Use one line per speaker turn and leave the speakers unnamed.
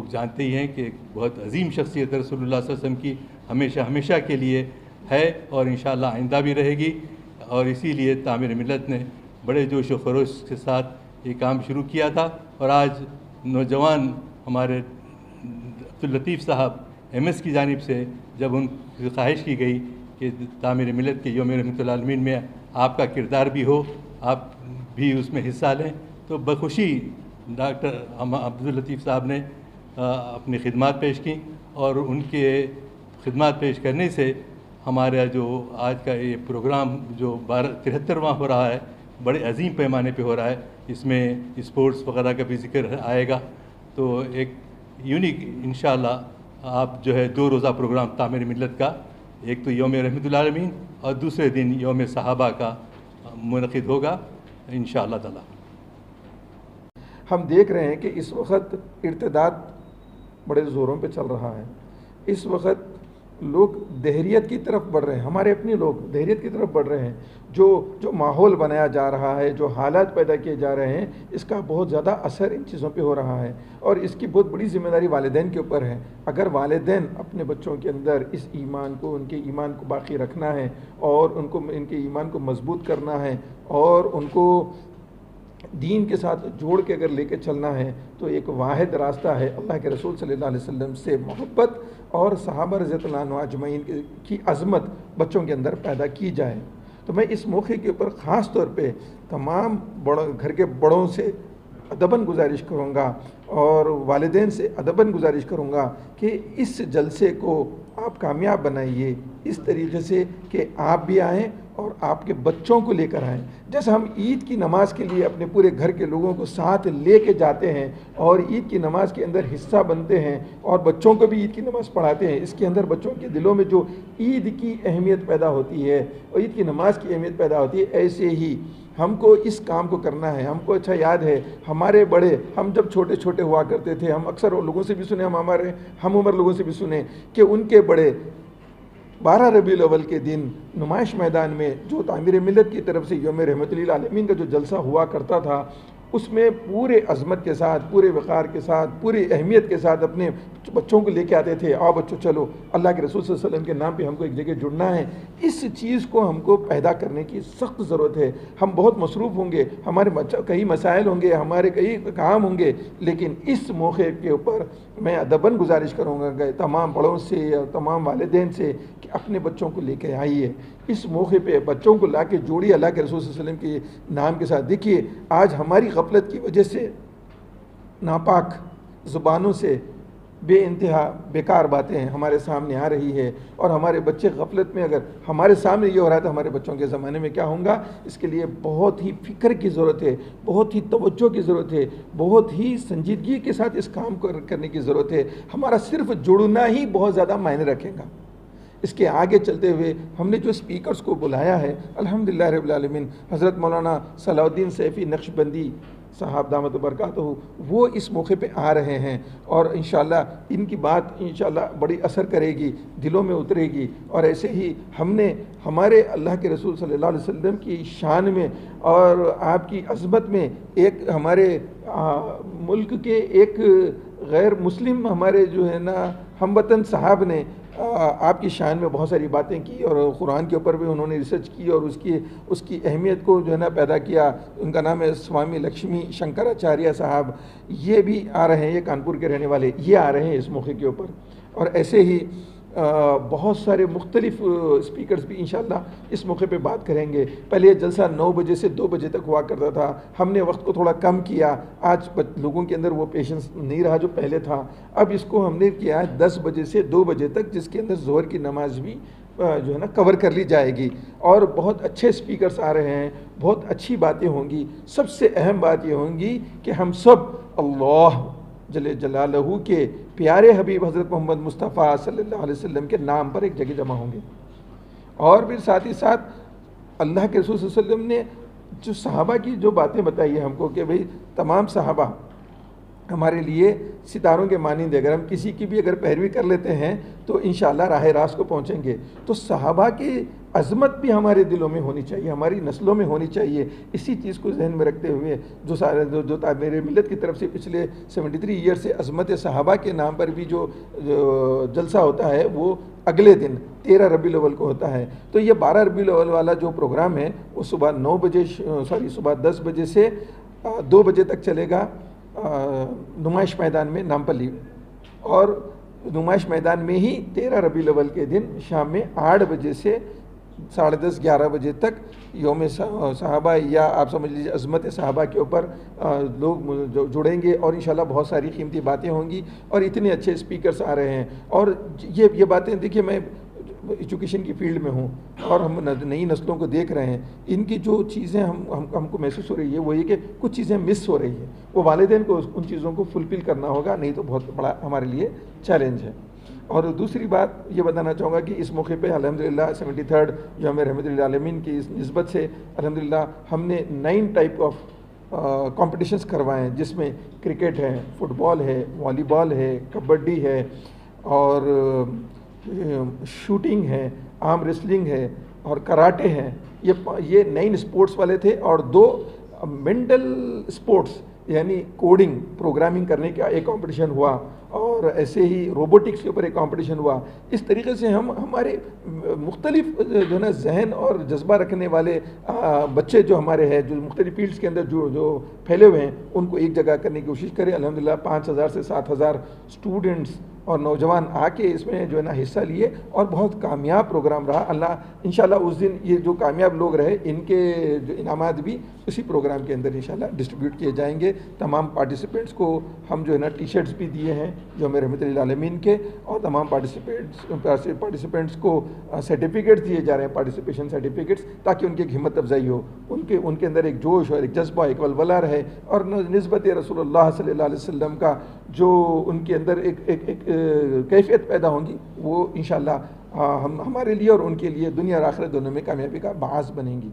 لوگ جانتے ہی ہیں کہ ایک بہت عظیم شخصیت رسول اللہ صلی اللہ علیہ وسلم کی ہمیشہ ہمیشہ کے لیے ہے اور انشاءاللہ آئندہ بھی رہے گی، اور اسی لیے تعمیر ملت نے بڑے جوش و خروش کے ساتھ یہ کام شروع کیا تھا، اور آج نوجوان ہمارے عبداللطیف صاحب MS کی جانب سے جب ان کی خواہش کی گئی کہ تعمیر ملت کے یوم رحمت العالمین میں آپ کا کردار بھی ہو، آپ بھی اس میں حصہ لیں، تو بخوشی ڈاکٹر عبداللطیف صاحب نے اپنی خدمات پیش کی، اور ان کے خدمات پیش کرنے سے ہمارا جو آج کا یہ پروگرام جو 73واں ہو رہا ہے بڑے عظیم پیمانے پہ ہو رہا ہے، اس میں اسپورٹس وغیرہ کا بھی ذکر آئے گا، تو ایک یونیک انشاءاللہ آپ جو ہے 2 روزہ پروگرام تعمیر ملت کا، ایک تو یوم رحمت العالمین اور دوسرے دن یوم صحابہ کا منعقد ہوگا انشاءاللہ تعالی۔
ہم دیکھ رہے ہیں کہ اس وقت ارتداد بڑے زوروں پہ چل رہا ہے، اس وقت لوگ دہریت کی طرف بڑھ رہے ہیں، ہمارے اپنے لوگ دہریت کی طرف بڑھ رہے ہیں، جو ماحول بنایا جا رہا ہے، جو حالات پیدا کیے جا رہے ہیں، اس کا بہت زیادہ اثر ان چیزوں پہ ہو رہا ہے، اور اس کی بہت بڑی ذمہ داری والدین کے اوپر ہے۔ اگر والدین اپنے بچوں کے اندر اس ایمان کو، ان کے ایمان کو باقی رکھنا ہے، اور ان کے ایمان کو مضبوط کرنا ہے، اور ان کو دین کے ساتھ جوڑ کے اگر لے کے چلنا ہے، تو ایک واحد راستہ ہے اللہ کے رسول صلی اللہ علیہ وسلم سے محبت اور صحابہ رضی اللہ عنہ اجمعین کی عظمت بچوں کے اندر پیدا کی جائے۔ تو میں اس موقع کے اوپر خاص طور پہ تمام گھر کے بڑوں سے ادباً گزارش کروں گا اور والدین سے ادباً گزارش کروں گا کہ اس جلسے کو آپ کامیاب بنائیے اس طریقے سے کہ آپ بھی آئیں اور آپ کے بچوں کو لے کر آئیں۔ جیسے ہم عید کی نماز کے لیے اپنے پورے گھر کے لوگوں کو ساتھ لے کے جاتے ہیں اور عید کی نماز کے اندر حصہ بنتے ہیں اور بچوں کو بھی عید کی نماز پڑھاتے ہیں، اس کے اندر بچوں کے دلوں میں جو عید کی اہمیت پیدا ہوتی ہے اور عید کی نماز کی اہمیت پیدا ہوتی ہے، ایسے ہی ہم کو اس کام کو کرنا ہے۔ ہم کو اچھا یاد ہے ہمارے بڑے، ہم جب چھوٹے چھوٹے ہوا کرتے تھے، ہم اکثر لوگوں سے بھی سنے، ہم عمر لوگوں سے بھی سنے کہ ان کے بڑے 12 ربیع الاول کے دن نمائش میدان میں جو تعمیر ملت کی طرف سے یوم رحمت للعالمین کا جو جلسہ ہوا کرتا تھا، اس میں پورے عظمت کے ساتھ، پورے وقار کے ساتھ، پوری اہمیت کے ساتھ اپنے بچوں کو لے کے آتے تھے، آؤ بچوں چلو اللہ کے رسول صلی اللہ علیہ وسلم کے نام پہ ہم کو ایک جگہ جڑنا ہے۔ اس چیز کو ہم کو پیدا کرنے کی سخت ضرورت ہے۔ ہم بہت مصروف ہوں گے، ہمارے کئی مسائل ہوں گے، ہمارے کئی کام ہوں گے، لیکن اس موقع کے اوپر میں ادباً گزارش کروں گا کہ تمام بڑوں سے اور تمام والدین سے کہ اپنے بچوں کو لے کے آئیے، اس موقع پہ بچوں کو لا کے جوڑیے اللہ کے رسول صلی اللہ علیہ وسلم کے نام کے ساتھ۔ دیکھیے آج ہماری غفلت کی وجہ سے ناپاک زبانوں سے بے انتہا بیکار باتیں ہمارے سامنے آ رہی ہے، اور ہمارے بچے غفلت میں، اگر ہمارے سامنے یہ ہو رہا ہے تو ہمارے بچوں کے زمانے میں کیا ہوگا؟ اس کے لیے بہت ہی فکر کی ضرورت ہے، بہت ہی توجہ کی ضرورت ہے، بہت ہی سنجیدگی کے ساتھ اس کام کو کرنے کی ضرورت ہے۔ ہمارا صرف جڑنا ہی بہت زیادہ معنی رکھے گا۔ اس کے آگے چلتے ہوئے ہم نے جو اسپیکرز کو بلایا ہے، الحمدللہ رب العالمین، حضرت مولانا صلاح الدین سیفی نقشبندی صاحب دامت برکاتہ، وہ اس موقع پہ آ رہے ہیں، اور انشاءاللہ ان کی بات انشاءاللہ بڑی اثر کرے گی، دلوں میں اترے گی۔ اور ایسے ہی ہم نے ہمارے اللہ کے رسول صلی اللہ علیہ وسلم کی شان میں اور آپ کی عظمت میں ایک ہمارے ملک کے ایک غیر مسلم ہمارے جو ہے نا ہم وطن صاحب نے آپ کی شان میں بہت ساری باتیں کی، اور قرآن کے اوپر بھی انہوں نے ریسرچ کی اور اس کی اہمیت کو جو ہے نا پیدا کیا۔ ان کا نام ہے سوامی لکشمی شنکراچاریہ صاحب، یہ بھی آ رہے ہیں، یہ کانپور کے رہنے والے، یہ آ رہے ہیں اس موقع کے اوپر، اور ایسے ہی بہت سارے مختلف اسپیکرز بھی انشاءاللہ اس موقع پہ بات کریں گے۔ پہلے یہ جلسہ 9 بجے سے 2 بجے تک ہوا کرتا تھا، ہم نے وقت کو تھوڑا کم کیا، آج لوگوں کے اندر وہ پیشنس نہیں رہا جو پہلے تھا، اب اس کو ہم نے کیا ہے 10 بجے سے 2 بجے تک، جس کے اندر ظہر کی نماز بھی جو ہے نا کور کر لی جائے گی، اور بہت اچھے اسپیکرز آ رہے ہیں، بہت اچھی باتیں ہوں گی۔ سب سے اہم بات یہ ہوں گی کہ ہم سب اللہ جل جلالہ کے پیارے حبیب حضرت محمد مصطفیٰ صلی اللہ علیہ وسلم کے نام پر ایک جگہ جمع ہوں گے، اور پھر ساتھ ہی ساتھ اللہ کے رسول صلی اللہ علیہ وسلم نے جو صحابہ کی جو باتیں بتائی ہیں ہم کو کہ بھئی تمام صحابہ ہمارے لیے ستاروں کے مانند، اگر ہم کسی کی بھی اگر پیروی کر لیتے ہیں تو انشاءاللہ راہ راست کو پہنچیں گے۔ تو صحابہ کی عظمت بھی ہمارے دلوں میں ہونی چاہیے، ہماری نسلوں میں ہونی چاہیے. اسی چیز کو ذہن میں رکھتے ہوئے جو تعمیر ملت کی طرف سے پچھلے 73 ایئر سے عظمت صحابہ کے نام پر بھی جو جلسہ ہوتا ہے وہ اگلے دن 13 ربیع الاول کو ہوتا ہے. تو یہ 12 ربیع الاول والا جو پروگرام ہے وہ صبح 10 بجے سے 2 بجے تک چلے گا نمائش میدان میں نامپلی، اور نمائش میدان میں ہی 13 ربیع الاول کے دن شام میں 8 بجے سے 10:30 11 بجے تک یوم صحابہ یا آپ سمجھ لیجیے عظمت صحابہ کے اوپر لوگ جڑیں گے، اور انشاءاللہ بہت ساری قیمتی باتیں ہوں گی، اور اتنے اچھے اسپیکرز آ رہے ہیں. اور یہ باتیں دیکھیے، میں ایجوکیشن کی فیلڈ میں ہوں اور ہم نئی نسلوں کو دیکھ رہے ہیں. ان کی جو چیزیں ہم کو محسوس ہو رہی ہے وہ یہ کہ کچھ چیزیں مس ہو رہی ہیں. وہ والدین کو ان چیزوں کو فلفل کرنا ہوگا، نہیں تو بہت بڑا ہمارے لیے چیلنج ہے. اور دوسری بات یہ بتانا چاہوں گا کہ اس موقع پہ الحمدللہ 73rd یوم رحمت للعالمین کی اس نسبت سے الحمدللہ ہم نے 9 ٹائپ آف کمپٹیشنز کروائے ہیں، جس میں کرکٹ ہے، فٹ بال ہے، والی بال ہے، کبڈی ہے، اور شوٹنگ ہے، آرم ریسلنگ ہے، اور کراٹے ہیں. یہ 9 اسپورٹس والے تھے، اور 2 مینٹل اسپورٹس یعنی کوڈنگ پروگرامنگ کرنے کا ایک کمپٹیشن ہوا، اور ایسے ہی روبوٹکس کے اوپر ایک کمپٹیشن ہوا. اس طریقے سے ہم ہمارے مختلف جو ہے نا ذہن اور جذبہ رکھنے والے بچے جو ہمارے ہیں، جو مختلف فیلڈز کے اندر جو پھیلے ہوئے ہیں، ان کو ایک جگہ کرنے کی کوشش کریں. الحمدللہ 5000 سے 7000 اسٹوڈنٹس اور نوجوان آ کے اس میں جو ہے نا حصہ لیے، اور بہت کامیاب پروگرام رہا. اللہ انشاءاللہ اس دن یہ جو کامیاب لوگ رہے ان کے جو انعامات بھی اسی پروگرام کے اندر انشاءاللہ ڈسٹریبیوٹ کیے جائیں گے. تمام پارٹیسپینٹس کو ہم جو ہے نا ٹی شرٹس بھی دیے ہیں یوم رحمت للعالمین کے، اور تمام پارٹیسپینٹس کو سرٹیفکیٹس دیے جا رہے ہیں، پارٹیسپیشن سرٹیفکیٹس، تاکہ ان کی ایک ہمت افزائی ہو، ان کے اندر ایک جوش اور ایک جذبہ، ایک ولولہ رہے، اور نسبت رسول اللہ صلی اللہ علیہ وسلم کا جو ان کے اندر ایک کیفیت پیدا ہوں گی، وہ انشاءاللہ ہمارے لیے اور ان کے لیے دنیا اور آخرت دونوں میں کامیابی کا باعث بنیں گی.